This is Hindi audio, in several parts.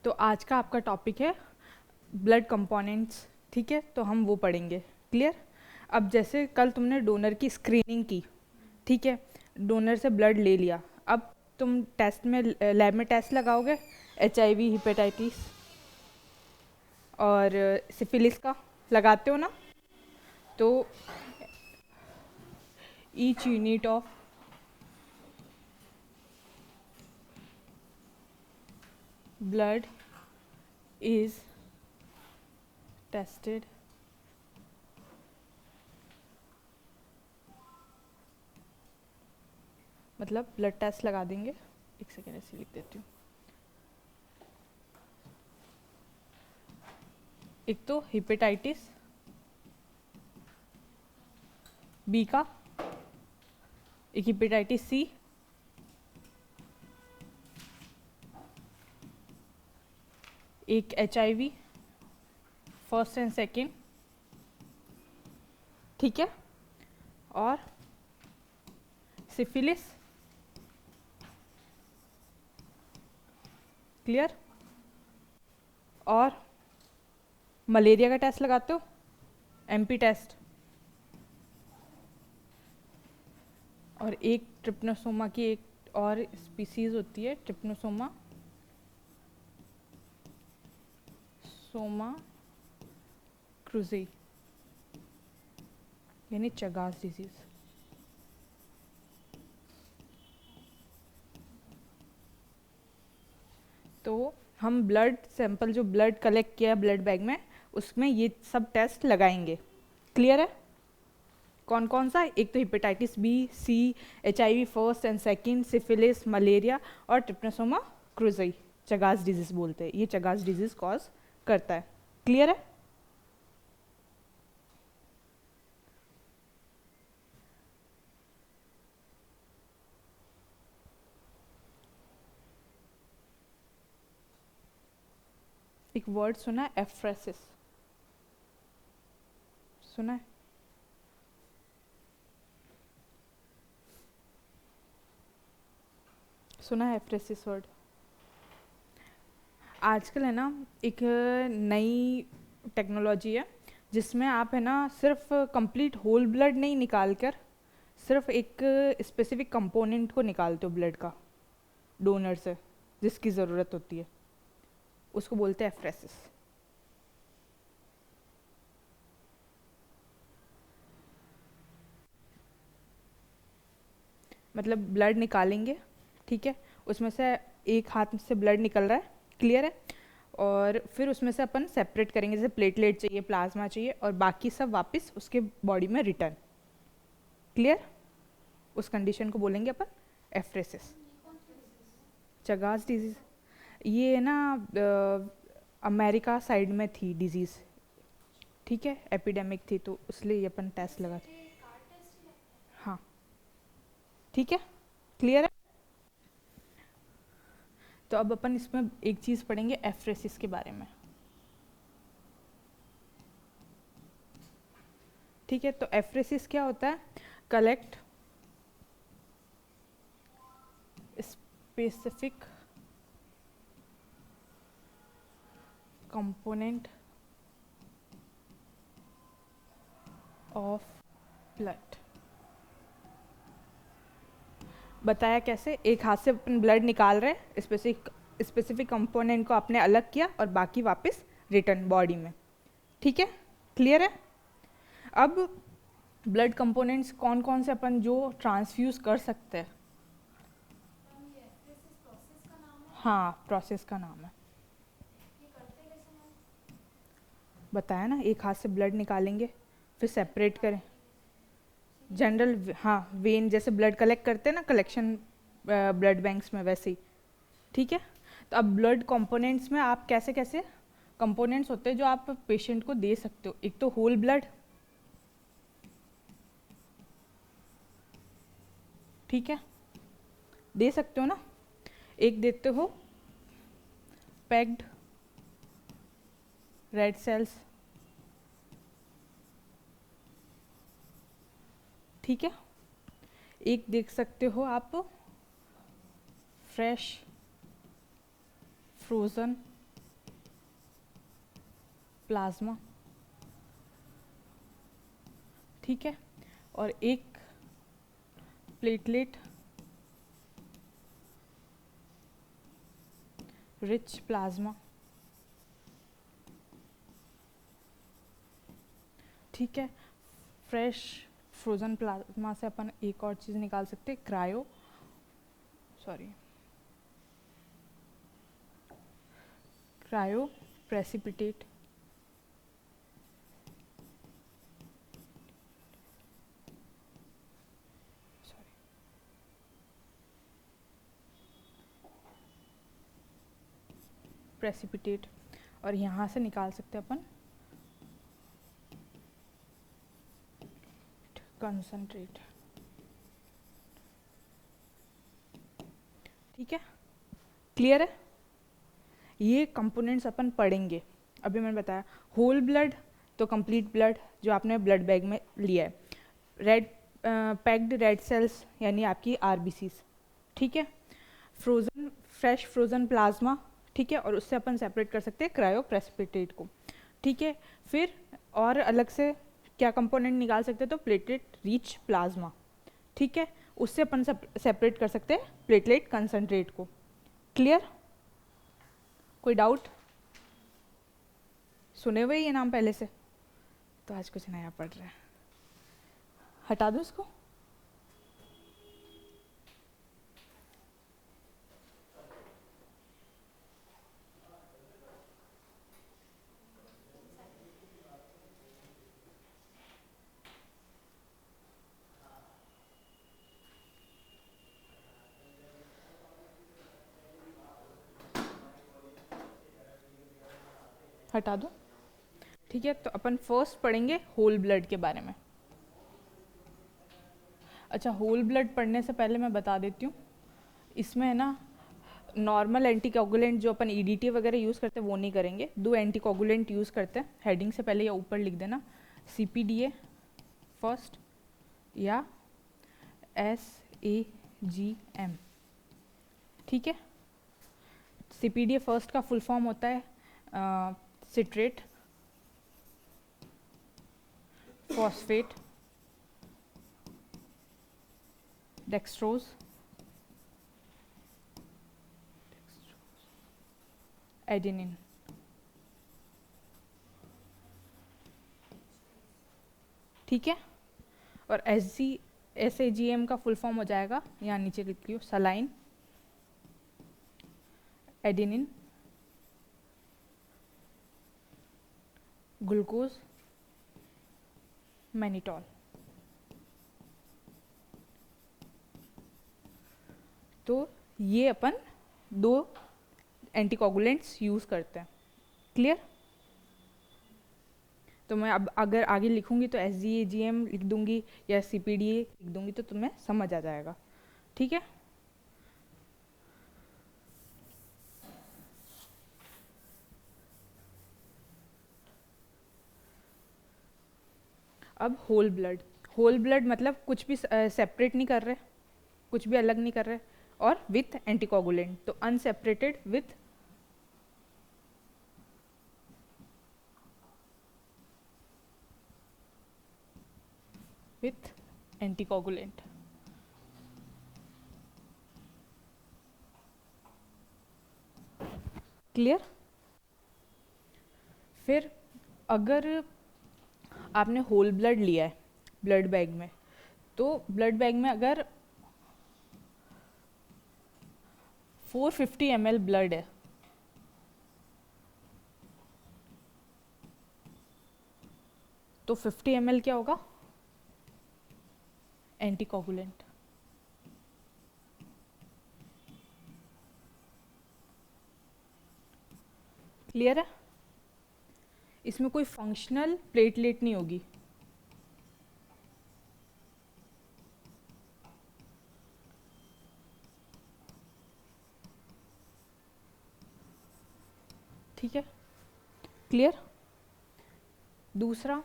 तो आज का आपका टॉपिक है ब्लड कंपोनेंट्स, ठीक है। तो हम वो पढ़ेंगे। क्लियर। अब जैसे कल तुमने डोनर की स्क्रीनिंग की, ठीक है, डोनर से ब्लड ले लिया। अब तुम टेस्ट में, लैब में टेस्ट लगाओगे HIV, हिपेटाइटिस और सिफिलिस का लगाते हो ना। तो each unit of blood is tested मतलब ब्लड टेस्ट लगा देंगे। एक सेकेंड ऐसे लिख देती हूँ। एक तो हिपेटाइटिस बी का, एक हिपेटाइटिस सी, एक HIV फर्स्ट एंड सेकेंड, ठीक है, और सिफिलिस। क्लियर। और मलेरिया का टेस्ट लगाते हो, MP टेस्ट। और एक ट्रिप्नोसोमा की एक और स्पीसीज होती है, ट्रिप्नोसोमा सोमा क्रूज़ी, यानी चगास डिजीज। तो हम ब्लड सैंपल जो ब्लड कलेक्ट किया ब्लड बैग में, उसमें ये सब टेस्ट लगाएंगे। क्लियर है। कौन कौन सा? एक तो hepatitis B, C, HIV first and second, syphilis, malaria और ट्रिप्नोसोमा क्रूज़ी, चगास डिजीज बोलते हैं। ये चगास डिजीज कॉज करता है। क्लियर है। एक वर्ड सुना है, एफ्रेसिस, सुना है? सुना है एफ्रेसिस वर्ड? आजकल है ना एक नई टेक्नोलॉजी है जिसमें आप है ना सिर्फ कंप्लीट होल ब्लड नहीं निकाल कर सिर्फ एक स्पेसिफिक कंपोनेंट को निकालते हो ब्लड का डोनर से, जिसकी ज़रूरत होती है, उसको बोलते हैं एफ्रेसिस। मतलब ब्लड निकालेंगे, ठीक है, उसमें से एक हाथ से ब्लड निकल रहा है, क्लियर है, और फिर उसमें से अपन सेपरेट करेंगे, जैसे प्लेटलेट चाहिए, प्लाज्मा चाहिए, और बाकी सब वापस उसके बॉडी में रिटर्न। क्लियर। उस कंडीशन को बोलेंगे अपन एफ्रेसिस। चगास डिजीज ये है ना अमेरिका साइड में थी डिजीज़, ठीक है, एपिडेमिक थी, तो इसलिए ये अपन टेस्ट लगाते। हाँ, ठीक है, क्लियर है। तो अब अपन इसमें एक चीज़ पढ़ेंगे एफ्रेसिस के बारे में, ठीक है। तो एफ्रेसिस क्या होता है? Collect specific component of blood. बताया कैसे? एक हाथ से अपन ब्लड निकाल रहे हैं, स्पेसिफिक कंपोनेंट को आपने अलग किया और बाकी वापस रिटर्न बॉडी में, ठीक है, क्लियर है। अब ब्लड कंपोनेंट्स कौन कौन से अपन जो ट्रांसफ्यूज कर सकते हैं? हाँ, प्रोसेस का नाम है। बताया ना, एक हाथ से ब्लड निकालेंगे, फिर सेपरेट करें, जनरल, हाँ, वेन जैसे ब्लड कलेक्ट करते हैं ना, कलेक्शन ब्लड बैंक्स में, वैसे ही, ठीक है। तो अब ब्लड कंपोनेंट्स में आप कैसे कैसे कंपोनेंट्स होते हैं जो आप पेशेंट को दे सकते हो? एक तो होल ब्लड, ठीक है, दे सकते हो ना। एक देते हो पैक्ड रेड सेल्स, ठीक है। एक देख सकते हो आप फ्रेश फ्रोज़न प्लाज्मा, ठीक है, और एक प्लेटलेट रिच प्लाज्मा, ठीक है। फ्रेश फ्रोज़न प्लाज्मा से अपन एक और चीज़ निकाल सकते हैं, क्रायो प्रेसिपिटेट, प्रेसिपिटेट, और यहाँ से निकाल सकते हैं अपन कंसंट्रेट, ठीक है। क्लियर है? ये कंपोनेंट्स अपन पढ़ेंगे। अभी मैंने बताया होल ब्लड तो कंप्लीट ब्लड जो आपने ब्लड बैग में लिया है, रेड पैक्ड रेड सेल्स यानी आपकी आरबीसीज, ठीक है, फ्रोज़न फ्रेश फ्रोज़न प्लाज्मा, ठीक है, और उससे अपन सेपरेट कर सकते हैं क्रायो प्रेसिपिटेट को, ठीक है। फिर और अलग से क्या कंपोनेंट निकाल सकते हैं, तो प्लेटलेट रिच प्लाज्मा, ठीक है, उससे अपन सेपरेट कर सकते हैं प्लेटलेट कंसंट्रेट को। क्लियर? कोई डाउट? सुने हुए ये नाम पहले से? तो आज कुछ नया पढ़ रहा है। हटा दो इसको। हटा दो, ठीक है। तो अपन फर्स्ट पढ़ेंगे होल ब्लड के बारे में। अच्छा, होल ब्लड पढ़ने से पहले मैं बता देती हूँ, इसमें है ना नॉर्मल एंटीकोगुलेंट जो अपन ईडीटी वगैरह यूज़ करते हैं वो नहीं करेंगे। दो एंटीकोगुलेंट यूज़ करते हैं, हेडिंग से पहले या ऊपर लिख देना, सीपीडीए फर्स्ट या एसएजीएम, ठीक है। सीपीडीए फर्स्ट का फुल फॉर्म होता है सिट्रेट फॉस्फेट डेक्सट्रोज एडेनिन, ठीक है। और एसएजीएम का फुल फॉर्म हो जाएगा, यहाँ नीचे लिख लियो, सलाइन एडेनिन ग्लूकोज मैनिटॉल। तो ये अपन दो एंटीकोगुलेंट्स यूज़ करते हैं। क्लियर? तो मैं अब अगर आगे लिखूंगी तो एसजीएजीएम लिख दूंगी या सीपीडीए लिख दूंगी तो तुम्हें समझ आ जाएगा, ठीक है। अब होल ब्लड मतलब कुछ भी सेपरेट नहीं कर रहे, कुछ भी अलग नहीं कर रहे, और विथ एंटीकोगुलेंट, तो अनसेपरेटेड विथ एंटीकोगुलेंट। क्लियर? फिर अगर आपने होल ब्लड लिया है ब्लड बैग में, तो ब्लड बैग में अगर 450 ml ब्लड है, तो 50 ml क्या होगा? एंटीकोगुलेंट। क्लियर है? इसमें कोई फंक्शनल प्लेटलेट नहीं होगी, ठीक है। क्लियर? दूसरा,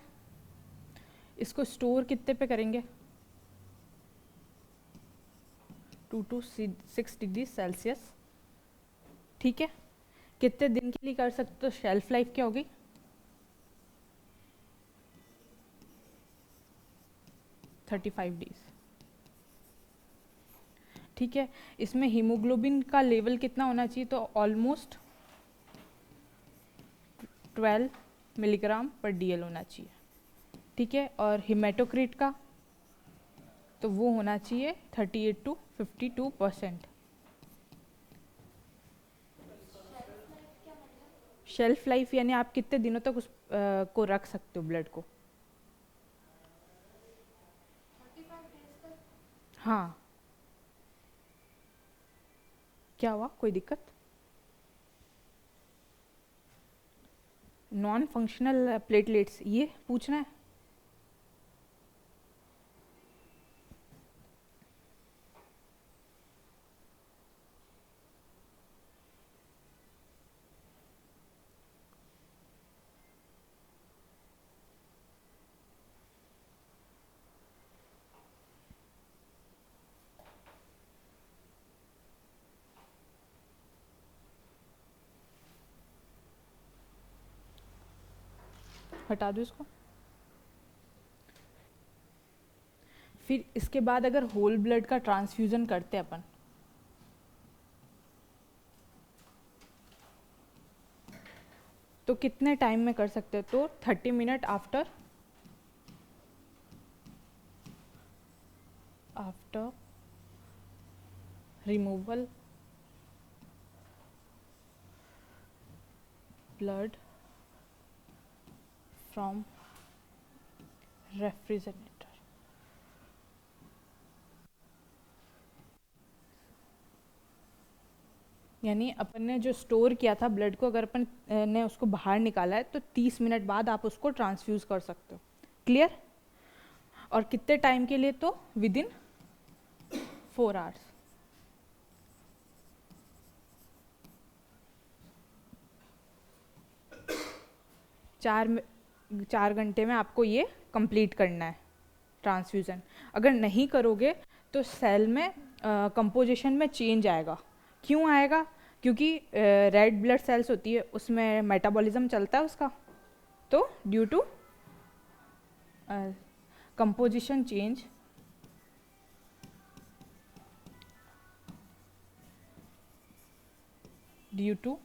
इसको स्टोर कितने पे करेंगे? 2 to 6 डिग्री सेल्सियस, ठीक है। कितने दिन के लिए कर सकते हो? शेल्फ लाइफ क्या होगी? 35 डेज। ठीक है, इसमें हीमोग्लोबिन का लेवल कितना होना चाहिए, तो ऑलमोस्ट 12 मिलीग्राम पर DL होना चाहिए। ठीक है, और हिमेटोक्रिट का तो वो होना चाहिए 38 to 52%। शेल्फ लाइफ यानी आप कितने दिनों तक उस को रख सकते हो ब्लड को। हाँ, क्या हुआ, कोई दिक्कत? नॉन फंक्शनल प्लेटलेट्स ये पूछना है। हटा दो इसको। फिर इसके बाद अगर होल ब्लड का ट्रांसफ्यूजन करते हैं अपन, तो कितने टाइम में कर सकते हैं, तो 30 minute after removal blood from refrigerator. यानी अपन ने जो स्टोर किया था ब्लड को, अगर अपन ने उसको बाहर निकाला है तो 30 मिनट बाद आप उसको ट्रांसफ्यूज कर सकते हो। क्लियर? और कितने टाइम के लिए, तो विद इन 4 आवर्स। चार घंटे में आपको ये कंप्लीट करना है ट्रांसफ्यूज़न। अगर नहीं करोगे तो सेल में कंपोजिशन में चेंज आएगा। क्यों आएगा? क्योंकि रेड ब्लड सेल्स होती है, उसमें मेटाबॉलिज्म चलता है उसका, तो due to composition change due to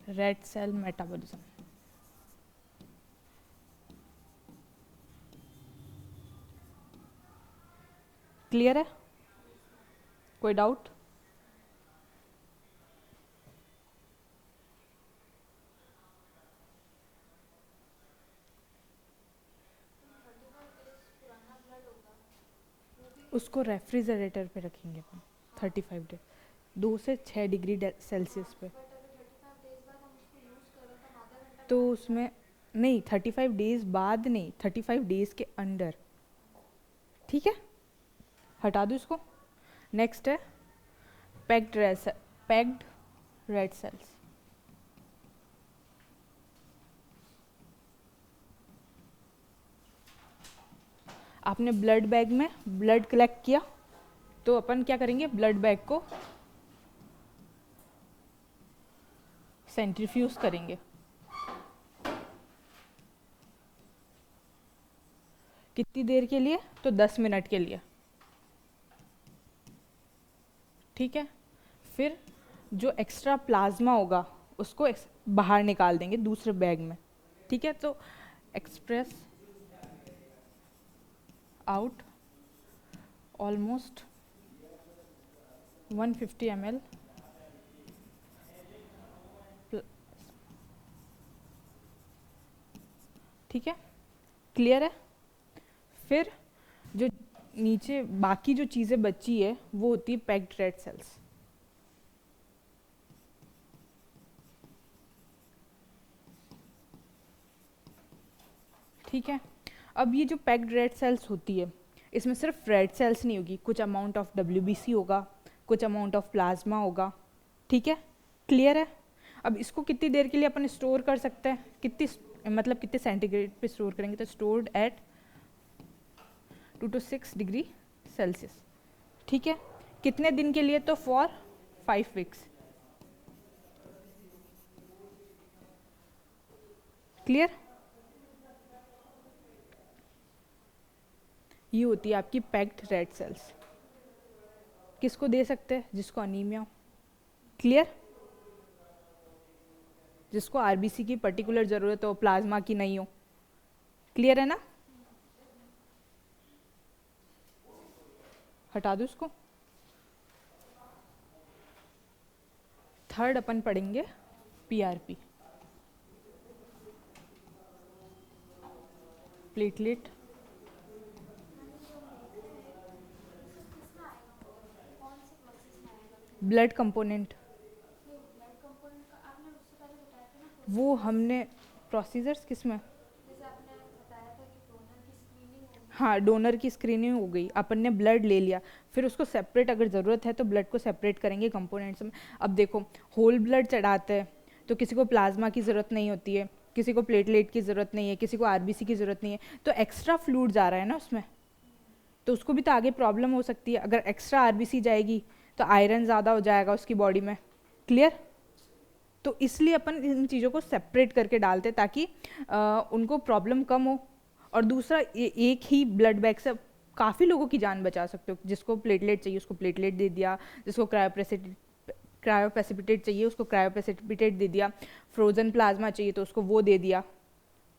red cell metabolism. Clear है? कोई डाउट? उसको रेफ्रिजरेटर पे रखेंगे अपन 35 डे, 2 से 6 डिग्री सेल्सियस पे। तो उसमें नहीं, 35 डेज बाद नहीं, 35 डेज के अंदर। ठीक है, हटा दो इसको। नेक्स्ट है पैक्ड रेड सेल्स। आपने ब्लड बैग में ब्लड कलेक्ट किया, तो अपन क्या करेंगे, ब्लड बैग को सेंट्रीफ्यूज करेंगे। कितनी देर के लिए, तो 10 मिनट के लिए। ठीक है, फिर जो एक्स्ट्रा प्लाज्मा होगा उसको बाहर निकाल देंगे दूसरे बैग में। ठीक है, तो एक्सप्रेस आउट ऑलमोस्ट 150 ml ठीक है, क्लियर है? फिर जो नीचे बाकी जो चीज़ें बची है वो होती है पैक्ड रेड सेल्स। ठीक है, अब ये जो पैक्ड रेड सेल्स होती है, इसमें सिर्फ रेड सेल्स नहीं होगी, कुछ अमाउंट ऑफ WBC होगा, कुछ अमाउंट ऑफ प्लाज्मा होगा। ठीक है, क्लियर है? अब इसको कितनी देर के लिए अपन स्टोर कर सकते हैं, मतलब कितने सेंटीग्रेड पे स्टोर करेंगे, तो stored at 2 to 6 degree Celsius. ठीक है, कितने दिन के लिए, तो फॉर 5 वीक्स। क्लियर? ये होती है आपकी पैक्ड रेड सेल्स। किसको दे सकते हैं? जिसको अनीमिया हो। क्लियर? जिसको आरबीसी की पर्टिकुलर ज़रूरत हो, प्लाज्मा की नहीं हो। क्लियर है ना? हटा दो इसको। थर्ड अपन पढ़ेंगे पीआरपी, प्लेटलेट ब्लड कंपोनेंट। वो हमने प्रोसीजर्स किस में? हाँ, डोनर की स्क्रीनिंग हो गई, अपन ने ब्लड ले लिया, फिर उसको सेपरेट अगर ज़रूरत है तो ब्लड को सेपरेट करेंगे कंपोनेंट्स में। अब देखो, होल ब्लड चढ़ाते हैं तो किसी को प्लाज्मा की ज़रूरत नहीं होती है, किसी को प्लेटलेट की ज़रूरत नहीं है, किसी को आरबीसी की ज़रूरत नहीं है, तो एक्स्ट्रा फ्लूइड जा रहा है ना उसमें, तो उसको भी तो आगे प्रॉब्लम हो सकती है। अगर एक्स्ट्रा आरबीसी जाएगी तो आयरन ज़्यादा हो जाएगा उसकी बॉडी में। क्लियर? तो इसलिए अपन इन चीज़ों को सेपरेट करके डालते ताकि उनको प्रॉब्लम कम हो। और दूसरा, एक ही ब्लड बैग से काफ़ी लोगों की जान बचा सकते हो। जिसको प्लेटलेट चाहिए उसको प्लेटलेट दे दिया, जिसको क्रायोप्रेसिपिटेट चाहिए उसको क्रायोप्रेसिपिटेट दे दिया, फ्रोजन प्लाज्मा चाहिए तो उसको वो दे दिया,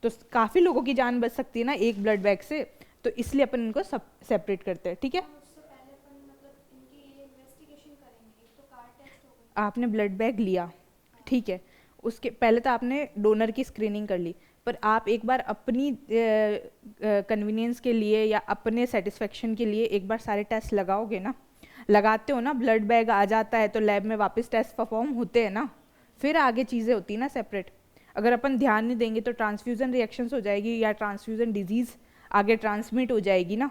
तो काफ़ी लोगों की जान बच सकती है ना एक ब्लड बैग से। तो इसलिए अपन इनको सब सेपरेट करते हैं। ठीक है? आपने ब्लड बैग लिया, ठीक है, उसके पहले तो आपने डोनर की स्क्रीनिंग कर ली, पर आप एक बार अपनी कन्वीनियंस के लिए या अपने सेटिस्फेक्शन के लिए एक बार सारे टेस्ट लगाओगे ना, लगाते हो ना, ब्लड बैग आ जाता है तो लैब में वापस टेस्ट परफॉर्म होते हैं ना, फिर आगे चीज़ें होती है ना सेपरेट। अगर अपन ध्यान नहीं देंगे तो ट्रांसफ्यूज़न रिएक्शंस हो जाएगी या ट्रांसफ्यूज़न डिजीज़ आगे ट्रांसमिट हो जाएगी ना।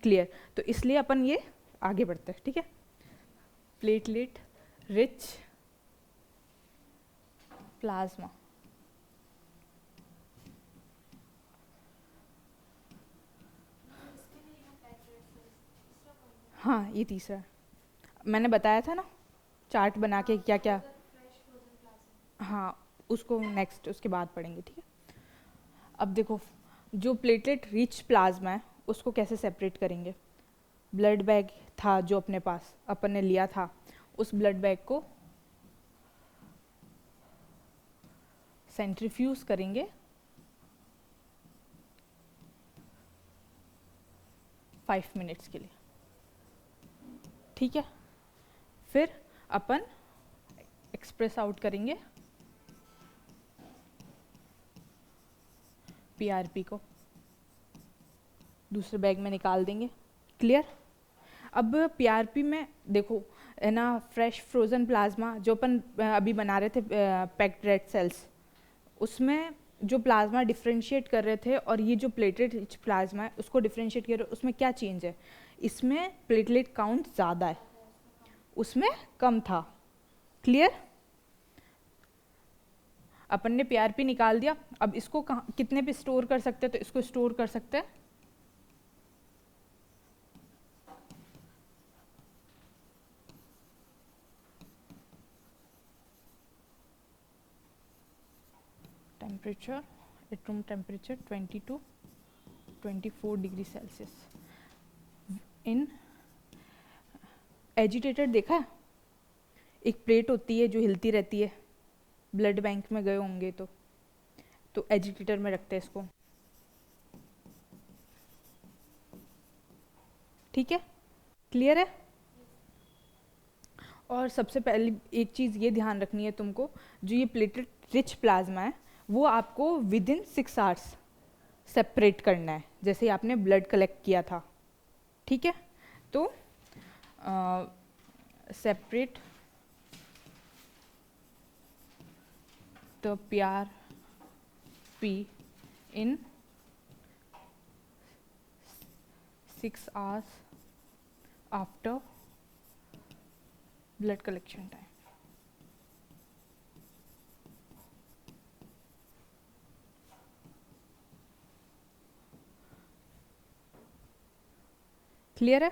क्लियर? तो इसलिए अपन ये आगे बढ़ते हैं। ठीक है? Platelet rich plasma. हाँ, ये तीसरा मैंने बताया था ना, चार्ट बना के क्या क्या। हाँ, उसको नेक्स्ट उसके बाद पढ़ेंगे। ठीक है? अब देखो, जो प्लेटलेट रिच प्लाज्मा है उसको कैसे सेपरेट करेंगे। ब्लड बैग था जो अपने पास अपन ने लिया था, उस ब्लड बैग को सेंट्रीफ्यूज करेंगे 5 मिनट्स के लिए। ठीक है? फिर अपन एक्सप्रेस आउट करेंगे पीआरपी को, दूसरे बैग में निकाल देंगे। क्लियर? अब पीआरपी में देखो है ना, फ्रेश फ्रोज़न प्लाज्मा जो अपन अभी बना रहे थे पैक्ड रेड सेल्स, उसमें जो प्लाज्मा डिफ्रेंशिएट कर रहे थे और ये जो प्लेटलेट रिच प्लाज्मा है उसको डिफ्रेंशिएट कर रहे हैं, उसमें क्या चेंज है? इसमें प्लेटलेट काउंट ज़्यादा है, उसमें कम था। क्लियर? अपन ने पीआरपी निकाल दिया, अब इसको कहाँ कितने पे स्टोर कर सकते हैं? तो इसको स्टोर कर सकते हैं temperature, room temperature 20 to 24 degree Celsius. In agitator देखा है? एक प्लेट होती है जो हिलती रहती है, ब्लड बैंक में गए होंगे तो एजिटेटर में रखते हैं इसको। ठीक है? क्लियर है? और सबसे पहले एक चीज़ ये ध्यान रखनी है तुमको, जो ये प्लेटलेट रिच प्लाज्मा है वो आपको विद इन 6 आवर्स सेपरेट करना है, जैसे आपने ब्लड कलेक्ट किया था। ठीक है? तो separate the PRP in 6 hours after blood collection time. Clear है?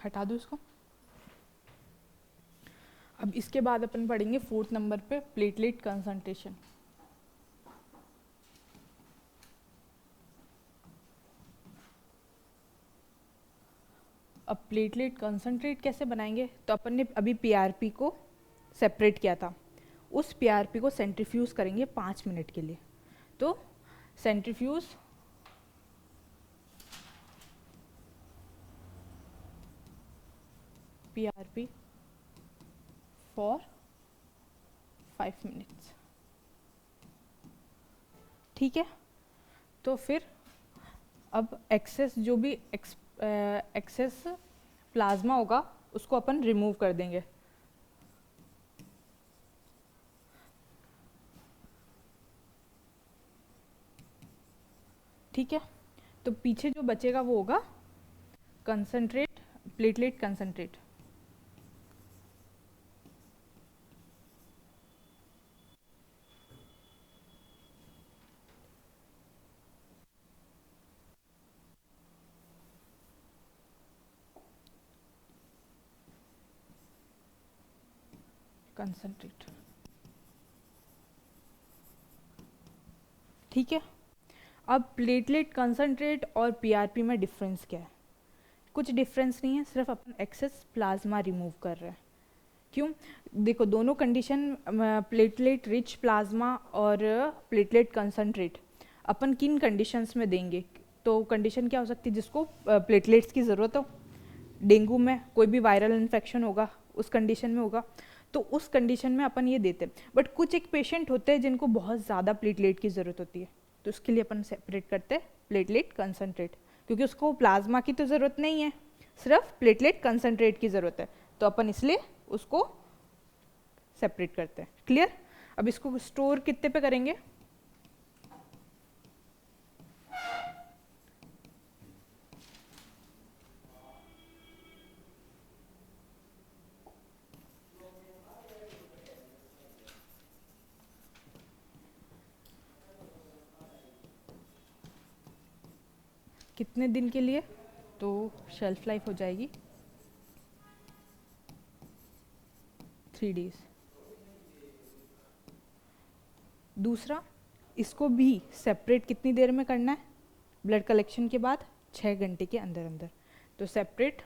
हटा दो इसको। अब इसके बाद अपन पढ़ेंगे 4th नंबर पे प्लेटलेट कंसंट्रेशन। अब प्लेटलेट कंसंट्रेट कैसे बनाएंगे, तो अपन ने अभी पीआरपी को सेपरेट किया था, उस पीआरपी को सेंट्रीफ्यूज करेंगे 5 मिनट के लिए। तो सेंट्रीफ्यूज पीआरपी फॉर 5 मिनट्स, ठीक है। तो फिर अब एक्सेस जो भी एक्सेस प्लाज्मा होगा उसको अपन रिमूव कर देंगे। ठीक है, तो पीछे जो बचेगा वो होगा कंसंट्रेट, प्लेटलेट कंसंट्रेट। कंसंट्रेट, ठीक है। अब प्लेटलेट कंसंट्रेट और पीआरपी में डिफरेंस क्या है? कुछ डिफरेंस नहीं है, सिर्फ अपन एक्सेस प्लाज्मा रिमूव कर रहे हैं। क्यों? देखो दोनों कंडीशन, प्लेटलेट रिच प्लाज्मा और प्लेटलेट कंसंट्रेट अपन किन कंडीशंस में देंगे? तो कंडीशन क्या हो सकती है जिसको प्लेटलेट्स की ज़रूरत हो? डेंगू में कोई भी वायरल इन्फेक्शन होगा उस कंडीशन में होगा, तो उस कंडीशन में अपन ये देते हैं। बट कुछ एक पेशेंट होते हैं जिनको बहुत ज़्यादा प्लेटलेट की ज़रूरत होती है, तो उसके लिए अपन सेपरेट करते हैं प्लेटलेट कंसंट्रेट, क्योंकि उसको प्लाज्मा की तो ज़रूरत नहीं है, सिर्फ प्लेटलेट कंसंट्रेट की ज़रूरत है, तो अपन इसलिए उसको सेपरेट करते हैं। क्लियर? अब इसको स्टोर कितने पे करेंगे? कितने दिन के लिए? तो शेल्फ लाइफ हो जाएगी 3 डेज। दूसरा, इसको भी सेपरेट कितनी देर में करना है? ब्लड कलेक्शन के बाद 6 घंटे के अंदर अंदर। तो सेपरेट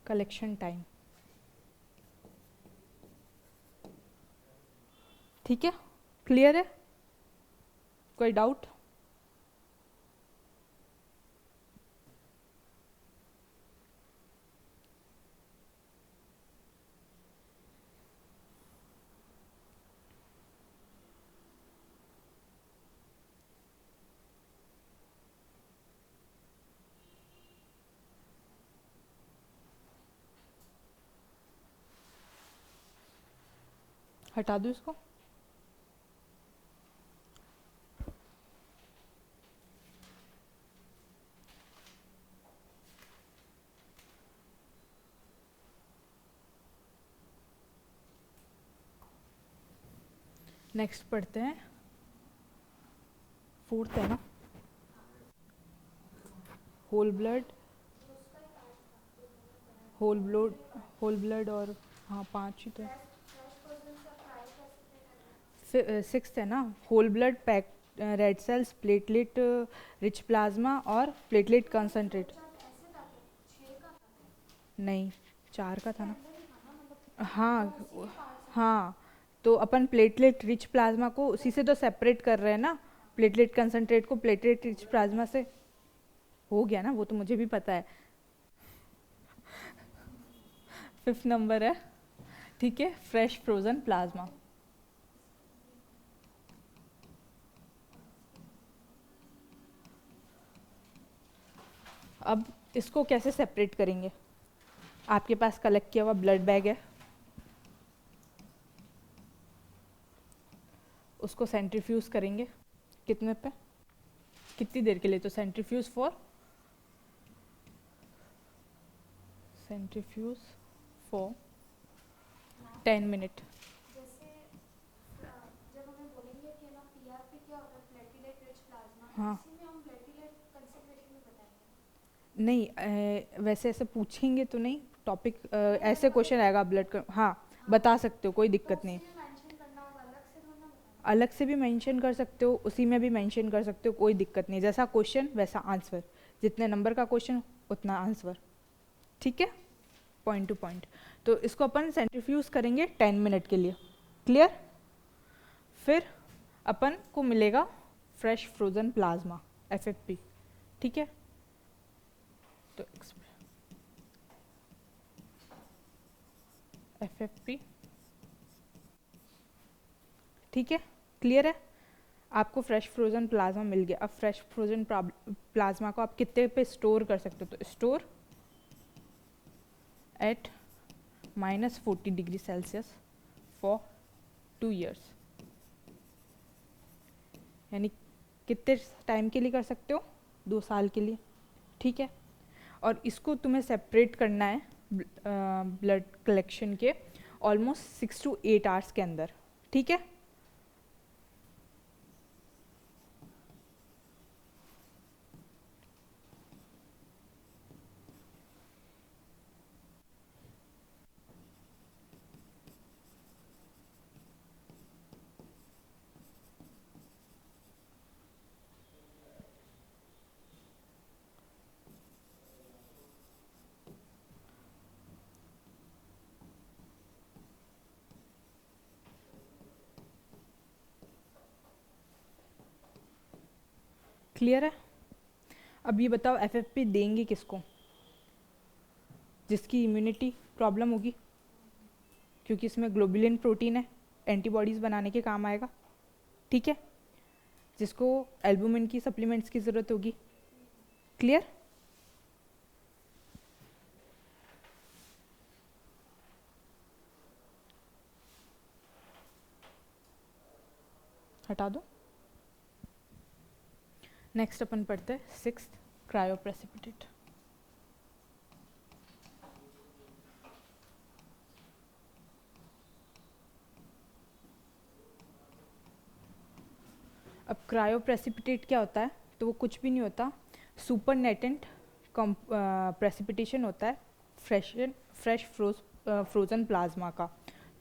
कलेक्शन टाइम, ठीक है। क्लियर है? कोई डाउट? हटा दो इसको। नेक्स्ट पढ़ते हैं, 4th है ना, होल ब्लड, होल ब्लड और हाँ 5 ही तो है। 6th है ना, whole blood pack, red cells, platelet rich plasma और प्लेटलेट कंसंट्रेट। नहीं, 4 का था ना। हाँ हाँ, तो अपन प्लेटलेट रिच प्लाज्मा को उसी से तो सेपरेट कर रहे हैं ना, प्लेटलेट कंसंट्रेट को प्लेटलेट रिच प्लाज्मा से। हो गया ना, वो तो मुझे भी पता है। 5th नंबर है, ठीक है, फ्रेश फ्रोजन प्लाज्मा। अब इसको कैसे सेपरेट करेंगे? आपके पास कलेक्ट किया हुआ ब्लड बैग है, उसको सेंट्रीफ्यूज करेंगे। कितने पे, कितनी देर के लिए? तो सेंट्रीफ्यूज फॉर 10 मिनट। जैसे जब हमें बोलेंगे कि ना पीआरपी क्या होता है, प्लेटलेट रिच प्लाज्मा, हाँ इसी में हम प्लेटलेट कंसंट्रेशन में बताएंगे। नहीं, वैसे ऐसे पूछेंगे तो नहीं, टॉपिक ऐसे मतलब क्वेश्चन आएगा ब्लड का, हाँ बता सकते हो, कोई तो दिक्कत उसी नहीं। में मेंशन करना होगा, अलग से थोड़ा ना बताना। अलग से भी मेंशन कर सकते हो, उसी में भी मेंशन कर सकते हो, कोई दिक्कत नहीं। जैसा क्वेश्चन वैसा आंसर, जितने नंबर का क्वेश्चन उतना आंसर, ठीक है, पॉइंट टू पॉइंट। तो इसको अपन सेंट्रीफ्यूज करेंगे 10 मिनट के लिए, क्लियर। फिर अपन को मिलेगा फ्रेश फ्रोजन प्लाज्मा, एफएफपी, ठीक है। तो एफएफपी, ठीक है, क्लियर है। आपको फ्रेश फ्रोजन प्लाज्मा मिल गया। अब फ्रेश फ्रोजन प्लाज्मा को आप कितने पे स्टोर कर सकते हो? तो store at -40 degree Celsius for 2 years, यानी कितने टाइम के लिए कर सकते हो? 2 साल के लिए, ठीक है। और इसको तुम्हें सेपरेट करना है ब्लड कलेक्शन के ऑलमोस्ट 6 to 8 आवर्स के अंदर, ठीक है। क्लियर है। अब ये बताओ एफएफपी देंगे किसको? जिसकी इम्यूनिटी प्रॉब्लम होगी, क्योंकि इसमें ग्लोबुलिन प्रोटीन है, एंटीबॉडीज़ बनाने के काम आएगा, ठीक है। जिसको एल्बुमिन की सप्लीमेंट्स की ज़रूरत होगी, क्लियर। हटा दो। नेक्स्ट अपन पढ़ते हैं 6th, क्रायोप्रेसिपिटेट। अब क्रायोप्रेसिपिटेट क्या होता है? तो वो कुछ भी नहीं होता, सुपर नेटेंट प्रेसिपिटेशन होता है फ्रेश फ्रोजन प्लाज्मा का,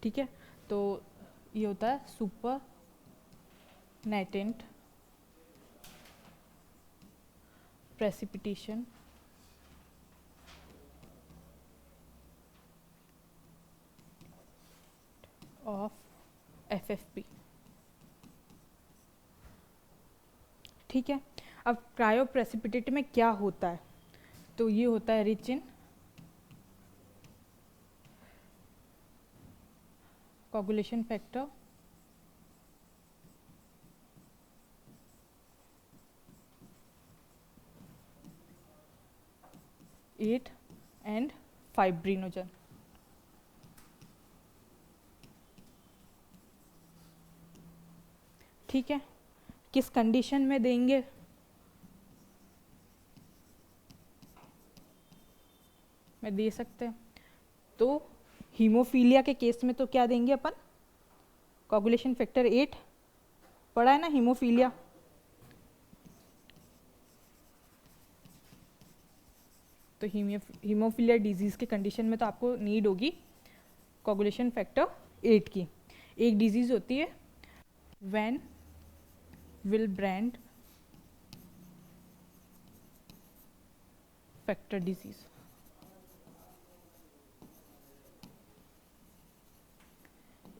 ठीक है। तो ये होता है सुपर नेटेंट प्रेसिपिटेशन ऑफ एफएफपी, ठीक है। अब क्रायोप्रेसिपिटेट में क्या होता है? तो ये होता है rich in coagulation factor 8 and fibrinogen, ठीक है। किस कंडीशन में देंगे? मैं दे सकते हैं। तो हीमोफीलिया के केस में तो क्या देंगे अपन? कोगुलेशन फैक्टर 8 पढ़ा है ना, हीमोफीलिया। तो हीमोफीलिया डिजीज के कंडीशन में तो आपको नीड होगी कोगुलेशन फैक्टर 8 की। एक डिजीज होती है वैन विलब्रैंड फैक्टर डिजीज,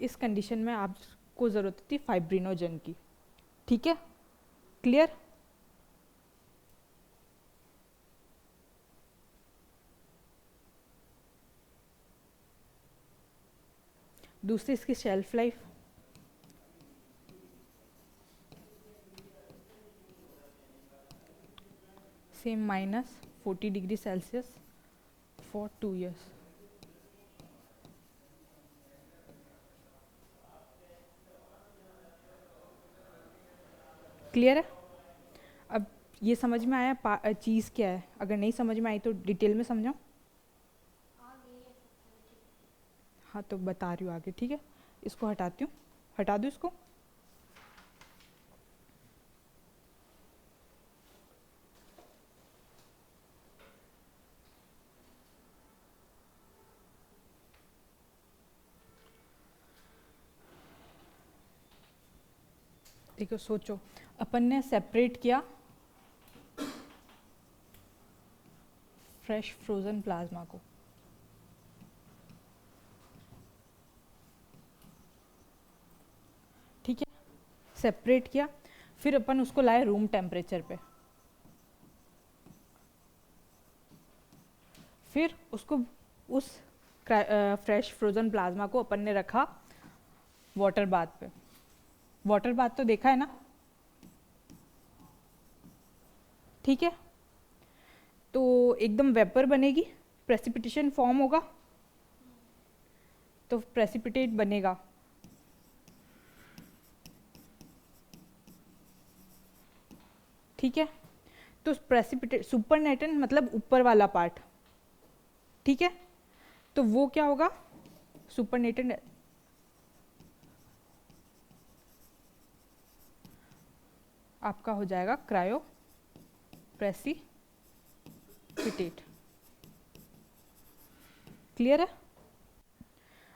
इस कंडीशन में आपको ज़रूरत होती है फाइब्रिनोजन की, ठीक है, क्लियर। दूसरी इसकी shelf life, same -40 degree Celsius for 2 years, clear है? अब ये समझ में आया चीज़ क्या है? अगर नहीं समझ में आई तो डिटेल में समझाऊँ? हाँ तो बता रही हूँ आगे, ठीक है? इसको हटाती हूँ, हटा दूँ इसको। देखो सोचो, अपन ने सेपरेट किया फ्रेश फ्रोजन प्लाज्मा को, ठीक है? सेपरेट किया, फिर अपन उसको लाए रूम टेम्परेचर पे, फिर उसको उस फ्रेश फ्रोजन प्लाज्मा को अपन ने रखा वाटर बाथ पे। वाटर बाथ तो देखा है ना, ठीक है? तो एकदम वेपर बनेगी, प्रेसिपिटेशन फॉर्म होगा, तो प्रेसिपिटेट बनेगा। ठीक है? तो प्रेसिपिटेट सुपरनेटेंट मतलब ऊपर वाला पार्ट, ठीक है? तो वो क्या होगा? सुपरनेटेंट आपका हो जाएगा क्रायो प्रेसिपिटेट। क्लियर है?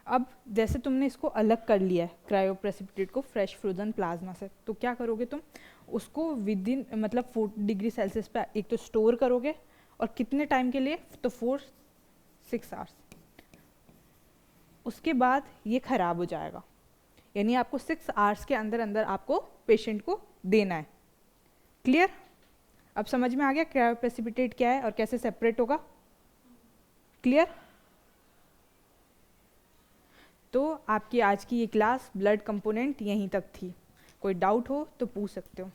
अब जैसे तुमने इसको अलग कर लिया है क्रायो प्रेसिपिटेट को फ्रेश फ्रोजन प्लाज्मा से, तो क्या करोगे तुम? उसको विद इन मतलब 4 डिग्री सेल्सियस पे एक तो स्टोर करोगे, और कितने टाइम के लिए? तो 4-6 आवर्स। उसके बाद ये खराब हो जाएगा, यानी आपको 6 आवर्स के अंदर अंदर आपको पेशेंट को देना है। क्लियर? अब समझ में आ गया क्रायो प्रेसिपिटेट क्या है और कैसे सेपरेट होगा? क्लियर? तो आपकी आज की ये क्लास ब्लड कंपोनेंट यहीं तक थी। कोई डाउट हो तो पूछ सकते हो।